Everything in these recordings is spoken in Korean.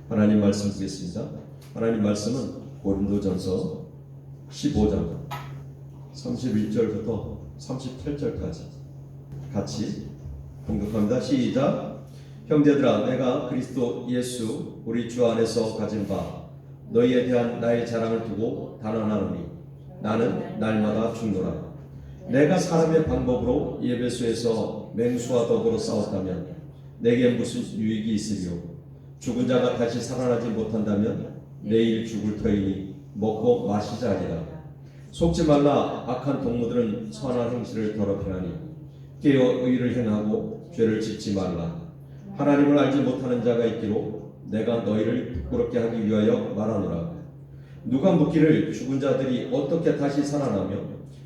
하나님 말씀 보겠습니다. 하나님 말씀은 고린도전서 15장 31절부터 38절까지 같이 공독합니다. 시작. 형제들아, 내가 그리스도 예수 우리 주 안에서 가진 바 너희에 대한 나의 자랑을 두고 단언하노니 나는 날마다 죽노라. 내가 사람의 방법으로 에베소에서 맹수와 더불어 싸웠다면 내게 무슨 유익이 있으리요? 죽은 자가 다시 살아나지 못한다면 내일 죽을 터이니 먹고 마시자 하니라. 속지 말라. 악한 동무들은 선한 행실을 더럽히나니 깨어 의를 행하고 죄를 짓지 말라. 하나님을 알지 못하는 자가 있기로 내가 너희를 부끄럽게 하기 위하여 말하노라. 누가 묻기를 죽은 자들이 어떻게 다시 살아나며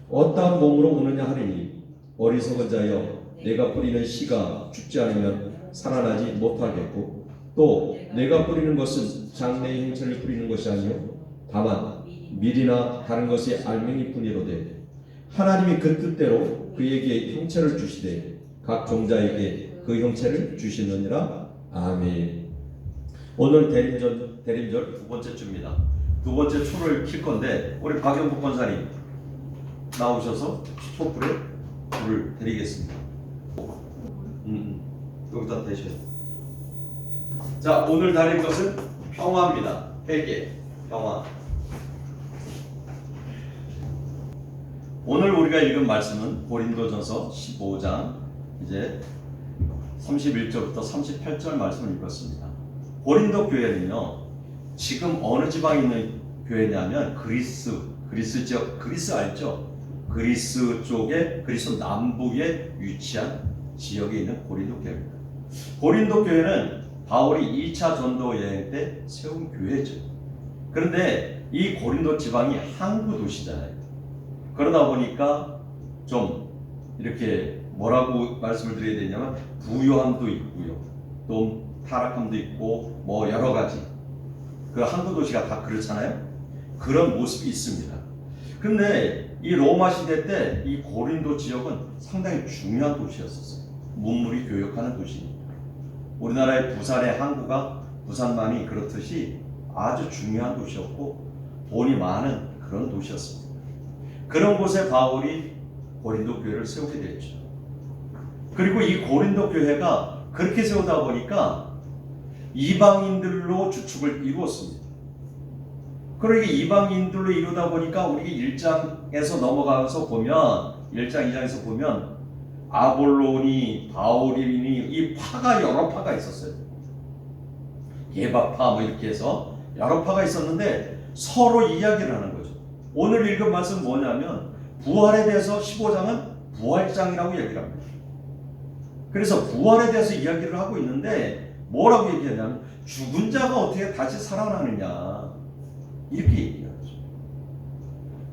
어떠한 몸으로 오느냐 하리니 어리석은 자여, 내가 뿌리는 씨가 죽지 않으면 살아나지 못하겠고 또 내가 뿌리는 것은 장래의 형체를 뿌리는 것이 아니요 다만 밀이나 다른 것이 알맹이 뿐이로되 하나님이 그 뜻대로 그에게 형체를 주시되 각 종자에게 그 형체를 주시느니라. 아멘. 오늘 대림절 두 번째 주입니다. 두 번째 초를 킬 건데 우리 박영국 권사님 나오셔서 촛불에 불을 드리겠습니다. 여기다 대셔요. 자, 오늘 다룰 것은 평화입니다. 회개, 평화. 오늘 우리가 읽은 말씀은 고린도전서 15장 이제 31절부터 38절 말씀을 읽었습니다. 고린도 교회는요, 지금 어느 지방에 있는 교회냐면 그리스 지역, 그리스 알죠? 그리스 쪽에, 그리스 남부에 위치한 지역에 있는 고린도 교회입니다. 고린도 교회는 바울이 2차 전도 여행 때 세운 교회죠. 그런데 이 고린도 지방이 항구 도시잖아요. 그러다 보니까 좀 이렇게 뭐라고 말씀을 드려야 되냐면 부유함도 있고요, 또 타락함도 있고 뭐 여러 가지 그 항구 도시가 다 그렇잖아요. 그런 모습이 있습니다. 그런데 이 로마 시대 때 이 고린도 지역은 상당히 중요한 도시였었어요. 문물이 교역하는 도시입니다. 우리나라의 부산의 항구가 부산만이 그렇듯이 아주 중요한 도시였고 돈이 많은 그런 도시였습니다. 그런 곳에 바울이 고린도 교회를 세우게 됐죠. 그리고 이 고린도 교회가 그렇게 세우다 보니까 이방인들로 주축을 이루었습니다. 그러니까 이방인들로 이루다 보니까 우리 1장에서 넘어가서 보면 1장, 2장에서 보면 아볼로니, 바울이니 이 파가 여러 파가 있었어요. 예바파 뭐 이렇게 해서 여러 파가 있었는데 서로 이야기를 하는 거죠. 오늘 읽은 말씀은 뭐냐면 부활에 대해서 15장은 부활장이라고 얘기를 합니다. 그래서 부활에 대해서 이야기를 하고 있는데 뭐라고 얘기하냐면 죽은 자가 어떻게 다시 살아나느냐 이렇게 얘기하죠.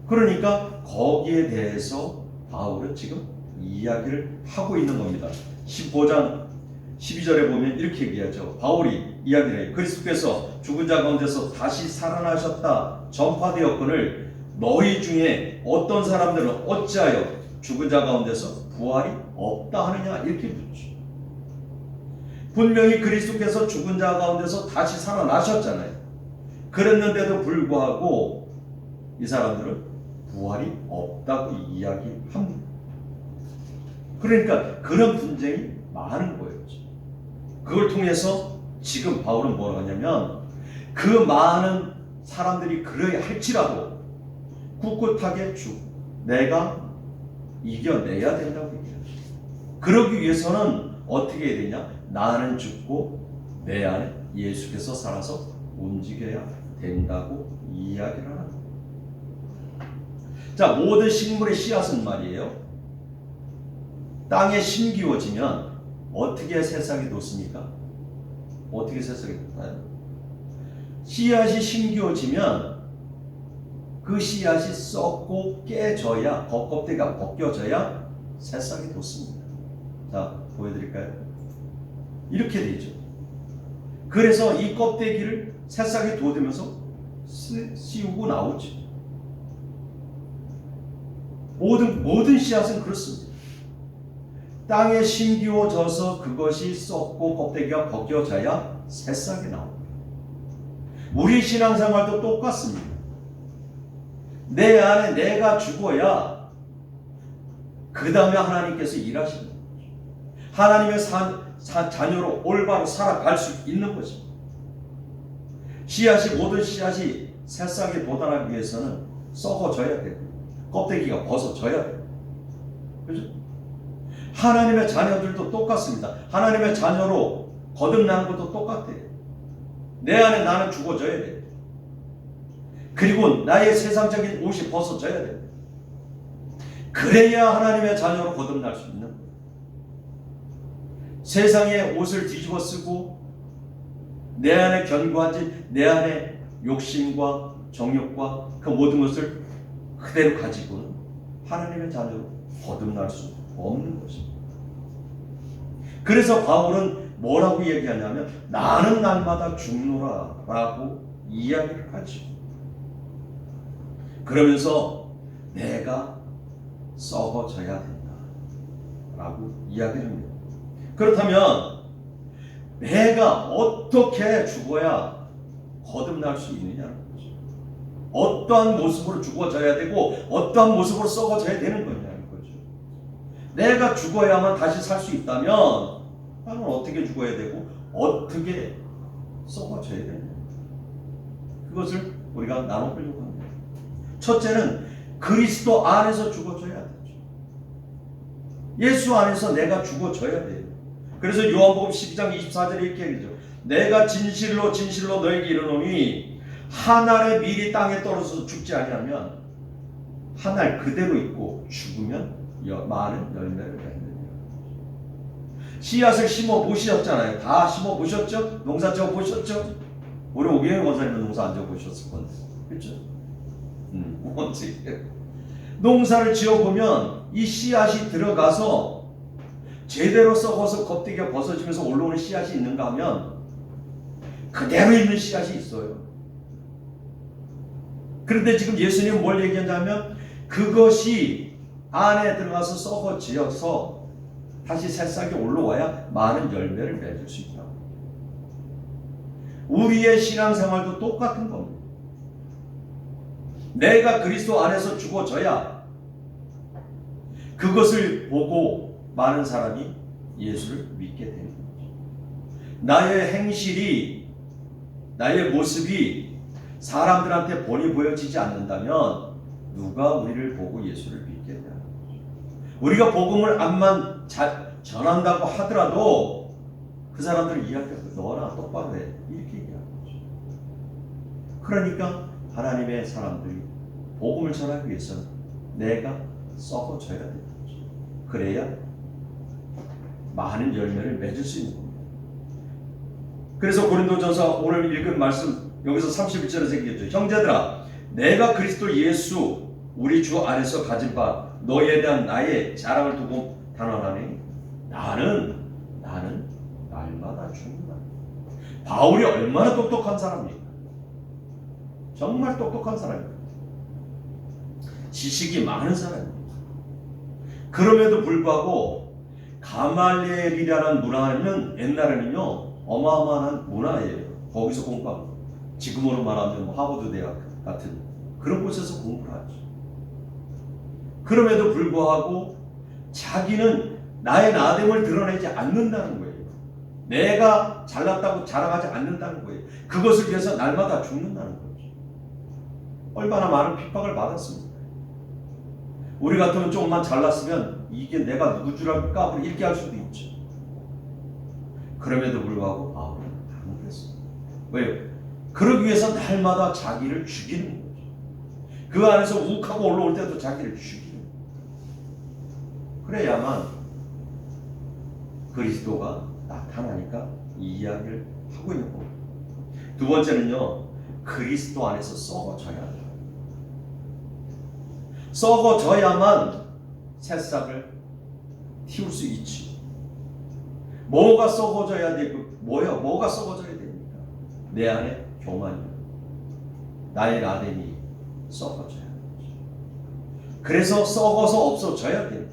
그러니까 거기에 대해서 바울은 지금 이야기를 하고 있는 겁니다. 15장 12절에 보면 이렇게 얘기하죠. 바울이 이야기를 해요. 그리스도께서 죽은 자 가운데서 다시 살아나셨다 전파되었거늘 너희 중에 어떤 사람들은 어찌하여 죽은 자 가운데서 부활이 없다 하느냐 이렇게 묻죠. 분명히 그리스도께서 죽은 자 가운데서 다시 살아나셨잖아요. 그랬는데도 불구하고 이 사람들은 부활이 없다고 이야기합니다. 그러니까 그런 분쟁이 많은 거예요. 그걸 통해서 지금 바울은 뭐라고 하냐면 그 많은 사람들이 그러야 할지라도 꿋꿋하게 내가 이겨내야 된다고 얘기해요. 그러기 위해서는 어떻게 해야 되냐? 나는 죽고 내 안에 예수께서 살아서 움직여야 된다고 이야기를 하는 거예요. 자, 모든 식물의 씨앗은 말이에요, 땅에 심기워지면 어떻게 새싹이 돋습니까? 어떻게 새싹이 돋아요? 씨앗이 심기워지면 그 씨앗이 썩고 깨져야, 겉껍데기가 벗겨져야 새싹이 돋습니다. 자, 보여드릴까요? 이렇게 되죠. 그래서 이 껍데기를 새싹이 돋으면서 씌우고 나오죠. 모든 씨앗은 그렇습니다. 땅에 심기워져서 그것이 썩고 껍데기가 벗겨져야 새싹이 나옵니다. 우리 신앙생활도 똑같습니다. 내 안에 내가 죽어야 그 다음에 하나님께서 일하시는 거죠. 하나님의 자녀로 올바로 살아갈 수 있는 것입니다. 모든 씨앗이 새싹에 도달하기 위해서는 썩어져야 되고 껍데기가 벗어져야 돼요. 그죠? 하나님의 자녀들도 똑같습니다. 하나님의 자녀로 거듭나는 것도 똑같아요. 내 안에 나는 죽어져야 돼요. 그리고 나의 세상적인 옷이 벗어져야 돼요. 그래야 하나님의 자녀로 거듭날 수 있는 거예요. 세상의 옷을 뒤집어 쓰고 내 안에 견고하지 내 안에 욕심과 정욕과 그 모든 것을 그대로 가지고는 하나님의 자녀로 거듭날 수 없는 것입니다. 그래서 바울은 뭐라고 얘기하냐면 나는 날마다 죽노라 라고 이야기를 하죠. 그러면서 내가 썩어져야 된다 라고 이야기를 합니다. 그렇다면 내가 어떻게 죽어야 거듭날 수 있느냐는 거죠. 어떠한 모습으로 죽어져야 되고 어떠한 모습으로 썩어져야 되는 거냐는 거죠. 내가 죽어야만 다시 살 수 있다면 나는 어떻게 죽어야 되고 어떻게 썩어져야 되느냐, 그것을 우리가 나눠보려고 합니다. 첫째는 그리스도 안에서 죽어져야 되죠. 예수 안에서 내가 죽어져야 돼요. 그래서 요한복음 12장 24절에 이렇게 얘기하죠. 내가 진실로 진실로 너에게 이르노니 한 알의 밀이 땅에 떨어져서 죽지 아니하면 한 알 그대로 있고 죽으면 많은 열매를 맺느니라. 씨앗을 심어 보셨잖아요. 다 심어 보셨죠? 농사 지어 보셨죠? 우리 오경영 원사님은 농사 안 지어 보셨을 건데, 그렇죠? 농사를 지어 보면 이 씨앗이 들어가서 제대로 썩어서 껍데기가 벗어지면서 올라오는 씨앗이 있는가 하면 그대로 있는 씨앗이 있어요. 그런데 지금 예수님은 뭘 얘기하냐면 그것이 안에 들어가서 썩어지어서 다시 새싹이 올라와야 많은 열매를 맺을 수 있다. 우리의 신앙생활도 똑같은 겁니다. 내가 그리스도 안에서 죽어져야 그것을 보고 많은 사람이 예수를 믿게 되는 거죠. 나의 행실이, 나의 모습이 사람들한테 본이 보여지지 않는다면 누가 우리를 보고 예수를 믿겠냐. 우리가 복음을 암만 전한다고 하더라도 그 사람들은 이야기하고 너나 똑바로 해 이렇게 얘기하는 거죠. 그러니까 하나님의 사람들이 복음을 전하기 위해서는 내가 썩어져야 되는 거죠. 그래야 많은 열매를 맺을 수 있는 겁니다. 그래서 고린도전서 오늘 읽은 말씀 여기서 31절에서 얘기했죠. 형제들아, 내가 그리스도 예수 우리 주 안에서 가진 바 너희에 대한 나의 자랑을 두고 단언하니 나는 날마다 죽는다. 바울이 얼마나 똑똑한 사람입니까? 정말 똑똑한 사람입니다. 지식이 많은 사람입니다. 그럼에도 불구하고 가말리엘이라는 문화는 옛날에는요 어마어마한 문화예요. 거기서 공부하고 지금으로 말하면 하버드 대학 같은 그런 곳에서 공부를 하죠. 그럼에도 불구하고 자기는 나의 나됨을 드러내지 않는다는 거예요. 내가 잘났다고 자랑하지 않는다는 거예요. 그것을 위해서 날마다 죽는다는 거죠. 얼마나 많은 핍박을 받았습니까? 우리 같으면 조금만 잘났으면 이게 내가 누구 줄 알까? 이렇게 할 수도 있죠. 그럼에도 불구하고 바울은 안 그랬습니다. 왜요? 그러기 위해서 날마다 자기를 죽이는 거죠. 그 안에서 욱하고 올라올 때도 자기를 죽이는 거죠. 그래야만 그리스도가 나타나니까 이 이야기를 하고 있는 겁니다. 두 번째는요, 그리스도 안에서 썩어져야 돼요. 썩어져야만 새싹을 틔울 수 있지. 뭐가 썩어져야 되고 뭐가 썩어져야 됩니까? 내 안에 교만이요. 나의 나됨이 썩어져야 되죠. 그래서 썩어서 없어져야 됩니다.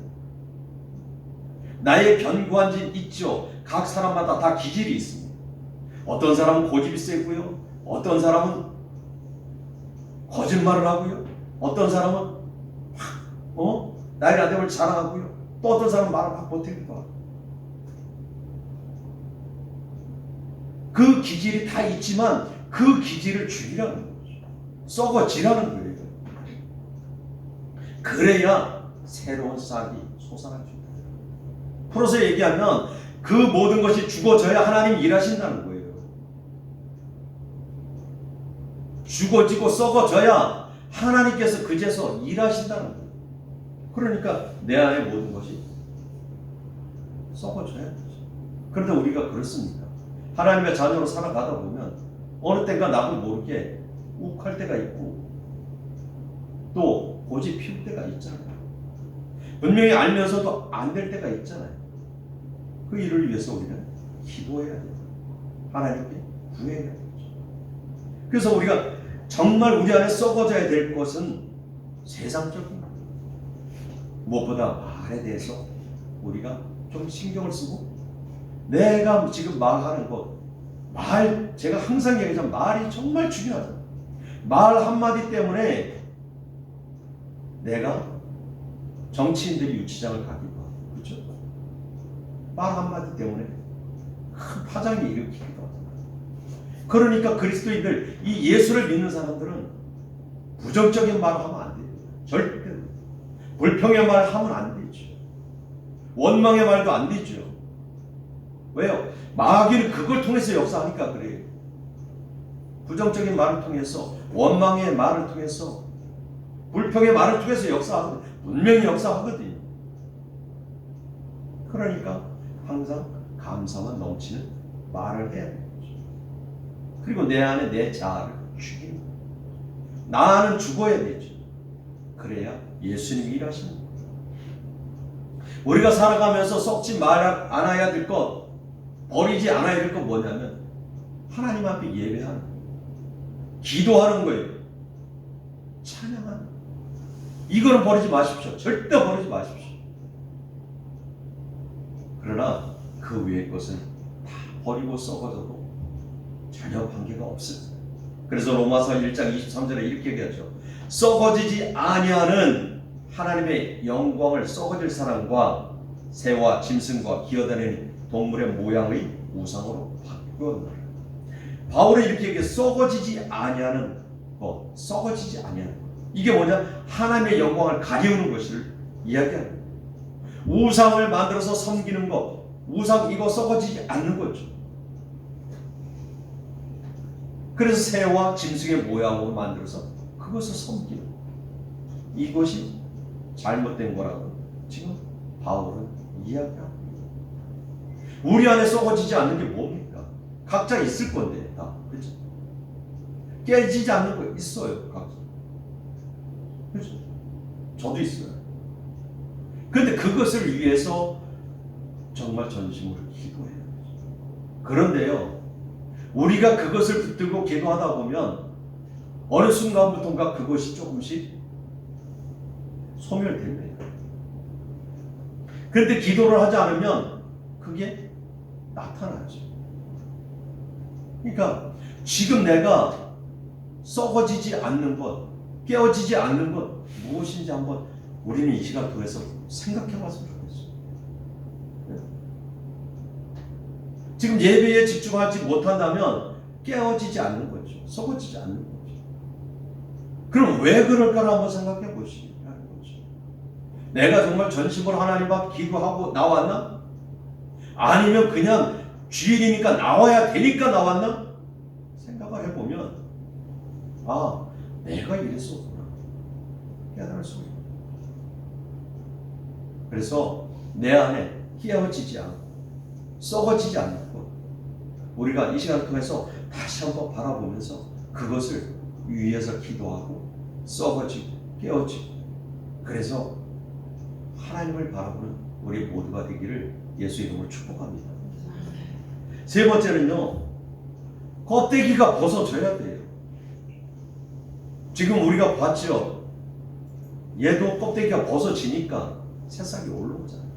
나의 견고한 진 있죠. 각 사람마다 다 기질이 있습니다. 어떤 사람은 고집이 세고요. 어떤 사람은 거짓말을 하고요. 어떤 사람은 나이가 되면 자랑하고요. 또 어떤 사람은 말을 막 못하기도 하고. 그 기질이 다 있지만 그 기질을 죽이라는 거죠. 썩어지라는 거예요. 그래야 새로운 싹이 솟아날 수 있다. 풀어서 얘기하면 그 모든 것이 죽어져야 하나님이 일하신다는 거예요. 죽어지고 썩어져야 하나님께서 그제서 일하신다는 거예요. 그러니까 내 안에 모든 것이 썩어져야 되죠. 그런데 우리가 그렇습니까? 하나님의 자녀로 살아가다 보면 어느 때가 나도 모르게 욱할 때가 있고 또 고집 피울 때가 있잖아요. 분명히 알면서도 안 될 때가 있잖아요. 그 일을 위해서 우리는 기도해야 돼요. 하나님께 구해야 되죠. 그래서 우리가 정말 우리 안에 썩어져야 될 것은 세상적인 것. 무엇보다 말에 대해서 우리가 좀 신경을 쓰고 내가 지금 말하는 것, 제가 항상 얘기하지만 말이 정말 중요하잖아요. 말 한마디 때문에 내가 정치인들이 유치장을 가기도 하고, 그렇죠? 말 한마디 때문에 큰 파장이 일으키기도 하잖아요. 그러니까 그리스도인들, 이 예수를 믿는 사람들은 부정적인 말을 하면 안 돼요. 절대로. 불평의 말 하면 안 되죠. 원망의 말도 안 되죠. 왜요? 마귀는 그걸 통해서 역사하니까 그래요. 부정적인 말을 통해서, 원망의 말을 통해서, 불평의 말을 통해서 역사하거든요. 분명히 역사하거든요. 그러니까 항상 감사만 넘치는 말을 해야 되는 거죠. 그리고 내 안에 내 자아를 죽이는 거예요. 나는 죽어야 되죠. 그래야 예수님이 일하시는 거예요. 우리가 살아가면서 썩지 않아야 될 것, 버리지 않아야 될 것 뭐냐면 하나님 앞에 예배하는 거예요. 기도하는 거예요. 찬양하는 거예요. 이거는 버리지 마십시오. 절대 버리지 마십시오. 그러나 그 위의 것은 다 버리고 썩어져도 전혀 관계가 없습니다. 그래서 로마서 1장 23절에 이렇게 얘기하죠. 썩어지지 아니하는 하나님의 영광을 썩어질 사람과 새와 짐승과 기어다니는 동물의 모양의 우상으로 바꾸었노라. 바울은 이렇게 얘기해. 썩어지지 아니하는 것, 썩어지지 아니하는 것. 이게 뭐냐? 하나님의 영광을 가리우는 것을 이야기하는 거예요. 우상을 만들어서 섬기는 것, 우상 이거 썩어지지 않는 거죠. 그래서 새와 짐승의 모양으로 만들어서 그것을 섬기는 것. 이것이 잘못된 거라고 지금 바울은 이야기합니다. 우리 안에 썩어지지 않는 게 뭡니까? 각자 있을 건데 다, 그렇죠? 깨지지 않는 거 있어요, 각자. 그렇죠? 저도 있어요. 그런데 그것을 위해서 정말 전심으로 기도해야 되죠. 그런데요, 우리가 그것을 붙들고 기도하다 보면 어느 순간부터인가 그것이 조금씩 소멸됩니다. 그런데 기도를 하지 않으면 그게 나타나죠. 그러니까 지금 내가 썩어지지 않는 것, 깨어지지 않는 것 무엇인지 한번 우리는 이 시간 통해서 생각해 봤으면 좋겠어요. 지금 예배에 집중하지 못한다면 깨어지지 않는 거죠. 썩어지지 않는 거죠. 그럼 왜 그럴까를 한번 생각해 보시라는 거죠. 내가 정말 전심으로 하나님 앞 기도하고 나왔나? 아니면 그냥 주일이니까 나와야 되니까 나왔나? 생각을 해보면 내가 이랬었구나 깨달을 수 있어요. 그래서 내 안에 깨어지지 않고 썩어지지 않는 것, 우리가 이 시간을 통해서 다시 한번 바라보면서 그것을 위해서 기도하고 썩어지고 깨어지고, 그래서 하나님을 바라보는 우리 모두가 되기를 예수 이름으로 축복합니다. 세 번째는요, 껍데기가 벗어져야 돼요. 지금 우리가 봤죠? 얘도 껍데기가 벗어지니까 새싹이 올라오잖아요.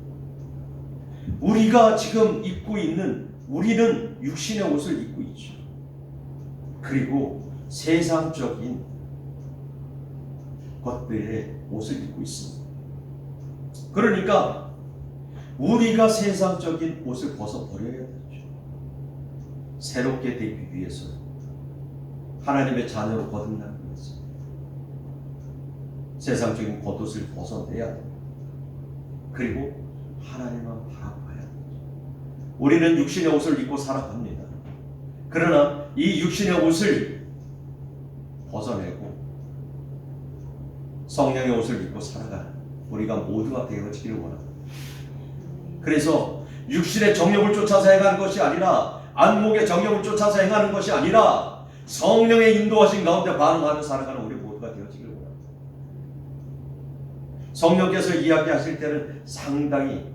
우리가 지금 입고 있는, 우리는 육신의 옷을 입고 있죠. 그리고 세상적인 것들의 옷을 입고 있습니다. 그러니까 우리가 세상적인 옷을 벗어버려야 되죠. 새롭게 되기 위해서, 하나님의 자녀로 거듭나기 위해서 세상적인 겉옷을 벗어내야 됩니다. 그리고 하나님만 바라봐야 되죠. 우리는 육신의 옷을 입고 살아갑니다. 그러나 이 육신의 옷을 벗어내고 성령의 옷을 입고 살아가는 우리가 모두가 되어지기를 원합니다. 그래서 육신의 정욕을 쫓아서 행하는 것이 아니라, 안목의 정욕을 쫓아서 행하는 것이 아니라, 성령의 인도하신 가운데 반응하며 살아가는 우리 모두가 되어지기를 원합니다. 성령께서 이야기하실 때는 상당히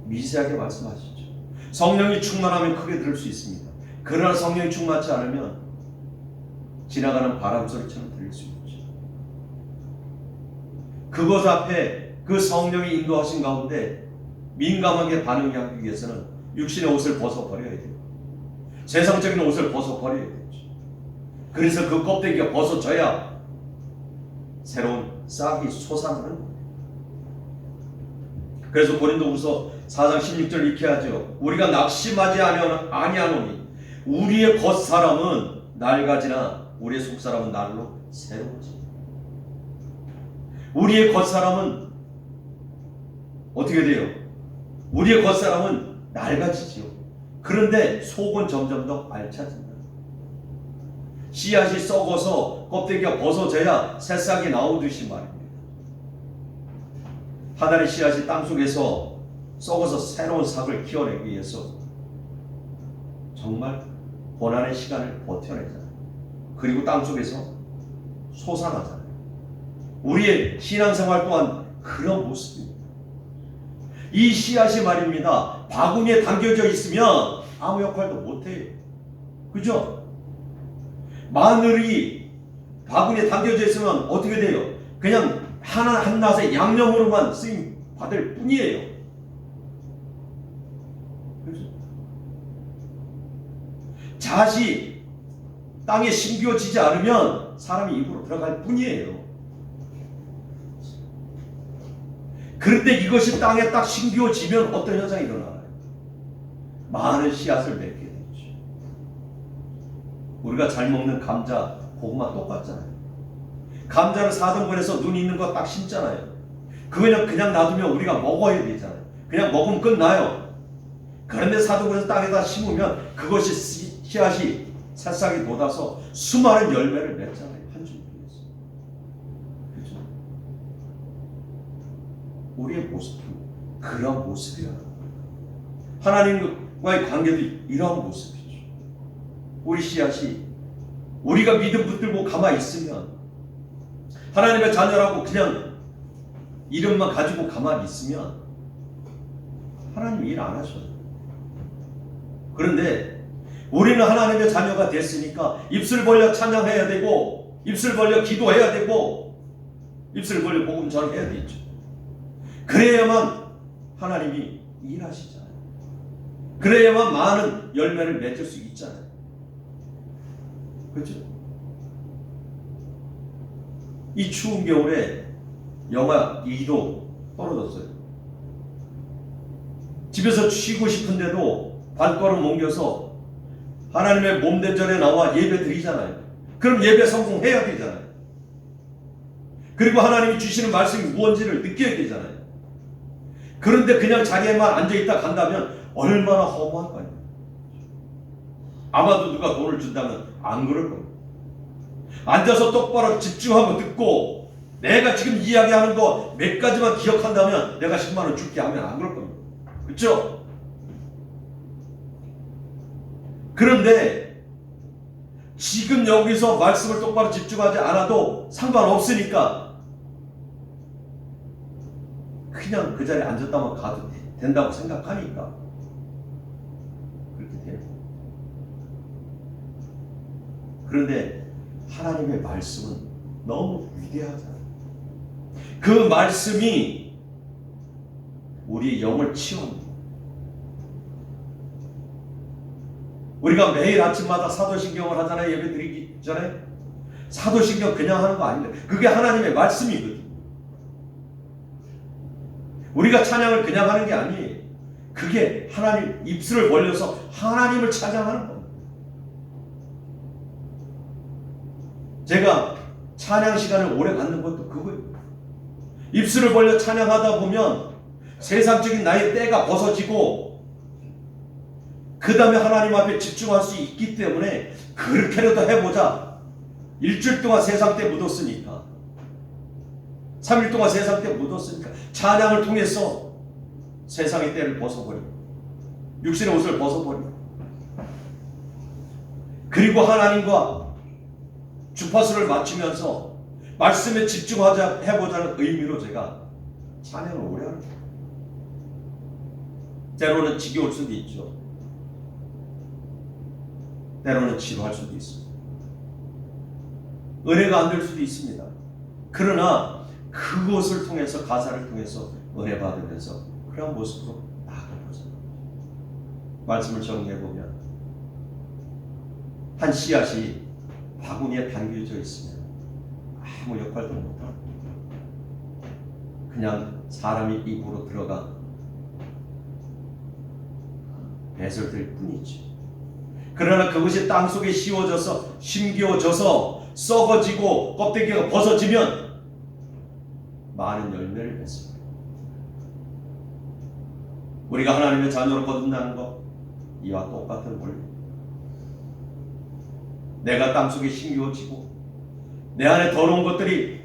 미세하게 말씀하시죠. 성령이 충만하면 크게 들을 수 있습니다. 그러나 성령이 충만치 않으면 지나가는 바람 소리처럼 들릴 수 있죠. 그것 앞에 그 성령이 인도하신 가운데 민감하게 반응하기 위해서는 육신의 옷을 벗어버려야 돼요. 세상적인 옷을 벗어버려야 되죠. 그래서 그 껍데기가 벗어져야 새로운 싹이 솟아나는 거예요. 그래서 고린도후서 4장 16절 이렇게 하죠. 우리가 낙심하지 아니하노니 우리의 겉사람은 낡아지나 우리의 속사람은 날로 새로워지. 우리의 겉사람은 어떻게 돼요? 우리의 겉사람은 낡아지지요. 그런데 속은 점점 더 알차집니다. 씨앗이 썩어서 껍데기가 벗어져야 새싹이 나오듯이 말입니다. 하나의 씨앗이 땅속에서 썩어서 새로운 싹을 키워내기 위해서 정말 고난의 시간을 버텨내잖아요. 그리고 땅속에서 솟아나잖아요. 우리의 신앙생활 또한 그런 모습입니다. 이 씨앗이 말입니다, 바구니에 담겨져 있으면 아무 역할도 못해요. 그죠? 마늘이 바구니에 담겨져 있으면 어떻게 돼요? 그냥 한낱의 양념으로만 쓰임 받을 뿐이에요. 그렇죠? 잣이 땅에 심겨지지 않으면 사람이 입으로 들어갈 뿐이에요. 그런데 이것이 땅에 딱 심겨지면 어떤 현상이 일어나요? 많은 씨앗을 맺게 되죠. 우리가 잘 먹는 감자, 고구마 똑같잖아요. 감자를 4등분해서 눈 있는 거 딱 심잖아요. 그거는 그냥 놔두면 우리가 먹어야 되잖아요. 그냥 먹으면 끝나요. 그런데 4등분해서 땅에다 심으면 그것이 씨앗이 새싹이 돋아서 수많은 열매를 맺잖아요. 한 줄기에서. 그렇죠? 우리의 모습도 그런 모습이야. 하나님과의 관계도 이러한 모습이죠. 우리 씨앗이 우리가 믿음 붙들고 가만히 있으면, 하나님의 자녀라고 그냥 이름만 가지고 가만히 있으면 하나님 일 안 하셔요. 그런데 우리는 하나님의 자녀가 됐으니까 입술 벌려 찬양해야 되고, 입술 벌려 기도해야 되고, 입술 벌려 복음 전해야 되죠. 그래야만 하나님이 일하시잖아요. 그래야만 많은 열매를 맺을 수 있잖아요. 그렇죠? 이 추운 겨울에 영하 2도 떨어졌어요. 집에서 쉬고 싶은데도 발걸음 옮겨서 하나님의 몸대전에 나와 예배 드리잖아요. 그럼 예배 성공해야 되잖아요. 그리고 하나님이 주시는 말씀이 무언지를 느껴야 되잖아요. 그런데 그냥 자리에만 앉아있다 간다면 얼마나 허무할까요? 아마도 누가 돈을 준다면 안 그럴 겁니다. 앉아서 똑바로 집중하고 듣고, 내가 지금 이야기하는 거 몇 가지만 기억한다면 내가 10만 원 줄게 하면 안 그럴 겁니다. 그렇죠? 그런데 지금 여기서 말씀을 똑바로 집중하지 않아도 상관없으니까 그냥 그 자리에 앉았다만 가도 된다고 생각하니까 그렇게 돼요. 그런데 하나님의 말씀은 너무 위대하잖아요. 그 말씀이 우리의 영을 치웁니다. 우리가 매일 아침마다 사도신경을 하잖아요. 예배 드리기 전에. 사도신경 그냥 하는 거 아닙니다. 그게 하나님의 말씀이거든요. 우리가 찬양을 그냥 하는 게 아니에요. 그게 하나님, 입술을 벌려서 하나님을 찬양하는 겁니다. 제가 찬양 시간을 오래 갖는 것도 그거예요. 입술을 벌려 찬양하다 보면 세상적인 나의 때가 벗어지고 그 다음에 하나님 앞에 집중할 수 있기 때문에 그렇게라도 해보자. 일주일 동안 세상 때 묻었으니까, 3일 동안 세상 때 묻었으니까 찬양을 통해서 세상의 때를 벗어버리고 육신의 옷을 벗어버리고 그리고 하나님과 주파수를 맞추면서 말씀에 집중하자 해보자는 의미로 제가 찬양을 오래 하는 거예요. 때로는 지겨울 수도 있죠. 때로는 지루할 수도 있습니다. 은혜가 안 될 수도 있습니다. 그러나 그것을 통해서, 가사를 통해서 은혜 받으면서 그런 모습으로 나아가보자. 말씀을 정리해보면 한 씨앗이 바구니에 담겨져 있으면 아무 역할도 못하고 그냥 사람이 입으로 들어가 배설될 뿐이지. 그러나 그것이 땅속에 씌워져서 심겨져서 썩어지고 껍데기가 벗어지면 많은 열매를 맺습니다. 우리가 하나님의 자녀로 거듭나는 것, 이와 똑같은 원리. 내가 땅속에 심겨지고 내 안에 더러운 것들이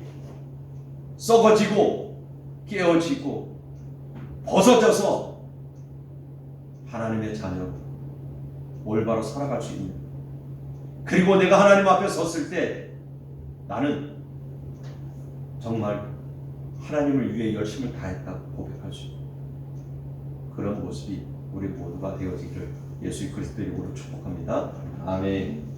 썩어지고 깨어지고 벗어져서 하나님의 자녀로 올바로 살아갈 수 있는, 그리고 내가 하나님 앞에 섰을 때 나는 정말 하나님을 위해 열심을 다했다고 고백할 수 있는 그런 모습이 우리 모두가 되어지기를 예수 그리스도의 이름으로 축복합니다. 아멘.